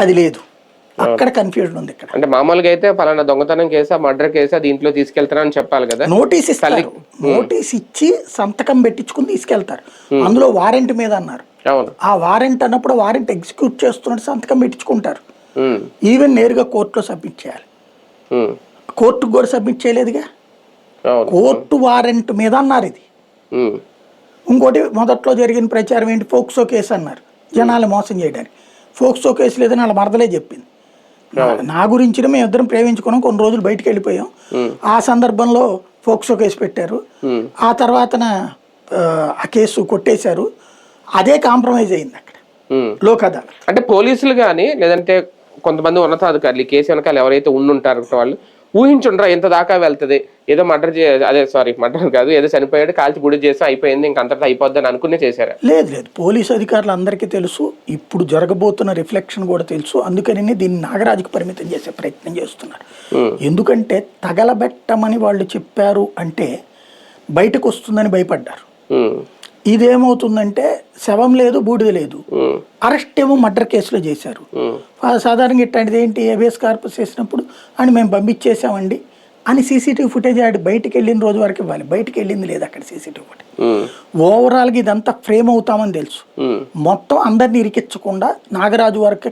అది లేదు, అక్కడ కన్ఫ్యూజన్ ఉంది. ఇక్కడ అంటే మామూలుగా అయితే పలానా దొంగతనం కేసా మర్డర్ కేసా దీంట్లో తీసుకెళ్తారని చెప్పాలి కదా, నోటీస్ ఇస్తారు, నోటీస్ ఇచ్చి సంతకం పెట్టించుకుని తీసుకెళ్తారు. అందులో వారెంట్ మీద అన్నారు, ఆ వారెంట్ అన్నప్పుడు వారెంట్ ఎగ్జిక్యూట్ చేస్తున్నట్టు సంతకం పెట్టించుకుంటారు. ఈవెన్ నేరుగా కోర్టులో సబ్మిట్ చేయాలి, కోర్టుకు కూడా సబ్మిట్ చేయలేదుగా, కోర్టు వారెంట్ మీద అన్నారు ఇది. ఇంకోటి మొదట్లో జరిగిన ప్రచారం ఏంటి, ఫోక్సో కేసు అన్నారు జనాలు మోసం చేయడానికి. ఫోక్సో కేసు లేదని వాళ్ళ మరదలే చెప్పింది. నా గురించి మేము ఇద్దరం ప్రేమించుకున్నాం, కొన్ని రోజులు బయటకు వెళ్ళిపోయాం, ఆ సందర్భంలో ఫోక్సో కేసు పెట్టారు, ఆ తర్వాతన ఆ కేసు కొట్టేశారు, అదే కాంప్రమైజ్ అయింది అక్కడ లోక్ అదాలత్. అంటే పోలీసులు కానీ లేదంటే కొంతమంది ఉన్నతాధికారులు ఈ కేసు వెనకాల ఎవరైతే ఉండుంటారో వాళ్ళు ఊహించుండ్రా ఇంత దాకా వెళ్తుంది, ఏదో మర్డర్ కాదు, ఏదో చనిపోయాడు కాల్చి బుడి చేసి అయిపోయింది ఇంక అంతటా అయిపోద్ది అని అనుకునే చేశారా? లేదు లేదు, పోలీసు అధికారులు అందరికీ తెలుసు, ఇప్పుడు జరగబోతున్న రిఫ్లెక్షన్ కూడా తెలుసు, అందుకని దీన్ని నాగరాజుకు పరిమితం చేసే ప్రయత్నం చేస్తున్నారు. ఎందుకంటే తగలబెట్టమని వాళ్ళు చెప్పారు అంటే బయటకు వస్తుందని భయపడ్డారు. ఇదేమవుతుందంటే శవం లేదు, బూడిద లేదు, అరెస్ట్ ఏమో మర్డర్ కేసులో చేశారు. సాధారణంగా ఇట్లాంటిది ఏంటి, హేబియస్ కార్పస్ చేసినప్పుడు అని మేము పంపించేసామండి అని సీసీటీవీ ఫుటేజ్ ఆడి బయటికి వెళ్ళిన రోజు వరకు ఇవ్వాలి, బయటికి వెళ్ళింది లేదు అక్కడ సీసీటీవీ ఫుటేజ్. ఓవరాల్గా ఇదంతా ఫ్రేమ్ అవుతామని తెలుసు, మొత్తం అందరిని ఇరికించకుండా నాగరాజు వరకు